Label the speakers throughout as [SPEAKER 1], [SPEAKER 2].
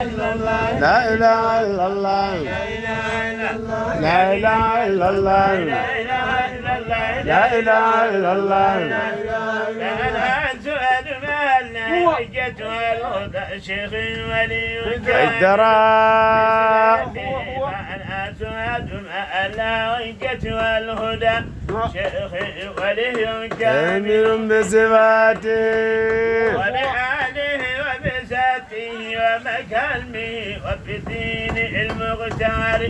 [SPEAKER 1] لا إله إلا الله لا إله إلا الله لا إله إلا الله
[SPEAKER 2] شيخ ولي
[SPEAKER 1] الدراء
[SPEAKER 2] أنا سعد والهدى شيخ ولي
[SPEAKER 1] كامل بصفاته
[SPEAKER 2] وبآله وبذاته ومكالمه وبدين المختار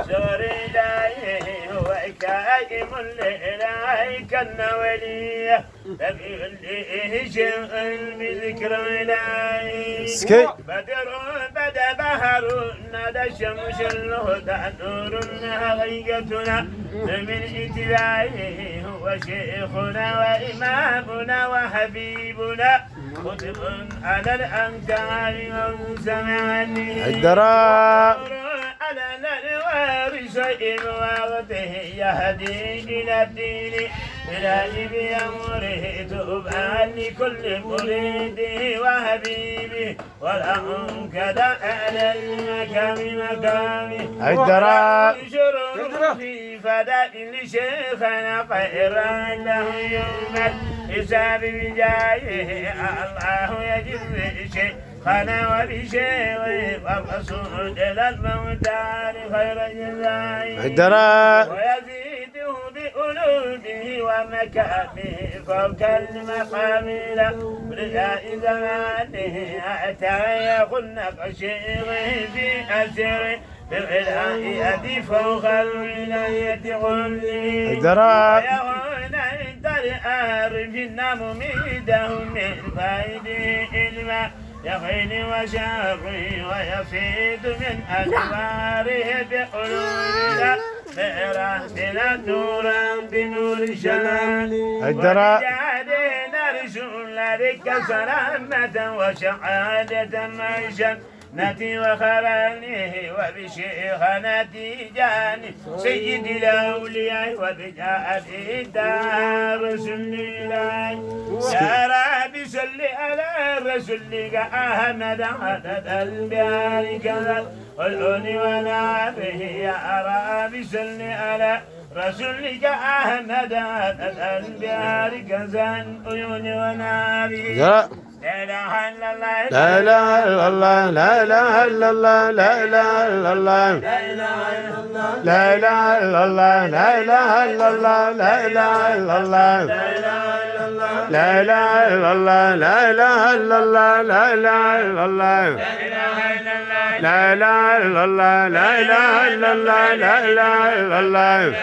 [SPEAKER 2] سور إلهه هو كائم لإلهك النولية فبيوليه شيء بذكر إلهي بدر بدا بهر نادى الشمس الهدى نور حقيقتنا من اتباعه هو شيخنا وإمامنا وحبيبنا قطب على الأمتار ومسمعني
[SPEAKER 1] الدراء
[SPEAKER 2] على الأنوار شيء وقته يهدي إلى الدين إلهي بأمره تؤبى لكل مريده وحبيبه ولا أنكد على المكان مكانه
[SPEAKER 1] الدراء
[SPEAKER 2] شرور في فداء لشيخنا خيرا له يوم الحساب بجايه الله يجزي شيخنا وبشيخه والرسول إلى الموتى خير جزائه
[SPEAKER 1] الدراء
[SPEAKER 2] ويزيده بألوده ومكانه فوق المقام له رجاء زمانه أتى يخن قشيره في أسره بالولاية فوق الولاية كله
[SPEAKER 1] الدراء
[SPEAKER 2] ويهون عند العارفين مميدهم من فائده علما يقين وشره ويفيد من أنواره بقلوبنا برحمنا نورا بنور شلال
[SPEAKER 1] الدراء
[SPEAKER 2] نرجو لك سلامة وشهادة معيشا نتي وخرانه وبشيخنا تيجاني سيد الأولياء وبجاء دار رسول الله يا رب صل على رسولك أحمد عدد البارك والعون ونعمه يا رب صل على رسولك أحمد عدد البارك زن عيون ونعمه لا إله إلا الله
[SPEAKER 1] لا إله إلا الله لا إله إلا الله لا إله إلا الله لا إله إلا الله لا إله إلا الله لا إله إلا الله لا إله إلا الله لا إله إلا الله لا إله إلا الله لا إله إلا الله لا إله إلا الله لا إله إلا الله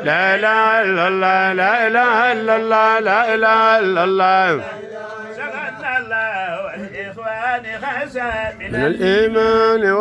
[SPEAKER 1] لا إله إلا الله لا إله إلا الله لا إله إلا الله
[SPEAKER 2] الله والإخوان خسى
[SPEAKER 1] من الإيمان